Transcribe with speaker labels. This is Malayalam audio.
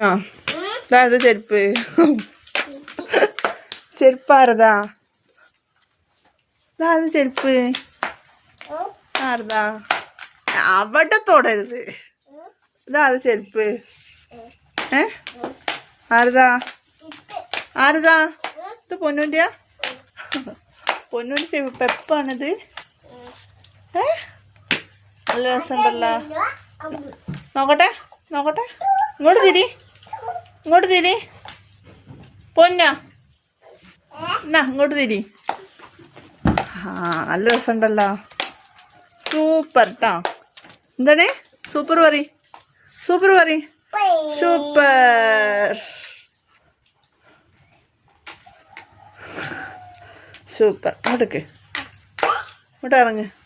Speaker 1: ആ ഇതായത് ചെരുപ്പ് ചെരുപ്പാരതാ ഇതായത് ചെരുപ്പ് ആരതാ അവിടെ തൊടരുത് ഇതാത് ചെരുപ്പ് ആരതാ ആരതാ ഇത് പൊന്നൂൻ്റെയാ പൊന്നൂൻ്റെ ചെരുപ്പ് പെപ്പാണിത് നല്ല രസമുണ്ടല്ലോ നോക്കട്ടെ നോക്കട്ടെ ഇങ്ങോട്ട് തിരി പൊന്നാ എന്നാ ഇങ്ങോട്ട് തിരി ആ നല്ല രസമുണ്ടല്ലോ സൂപ്പർ ട്ടാ എന്താണ് സൂപ്പർ പറ സൂപ്പർ സൂപ്പർ ഇങ്ങോട്ടേക്ക് ഇങ്ങോട്ട് ഇറങ്ങ്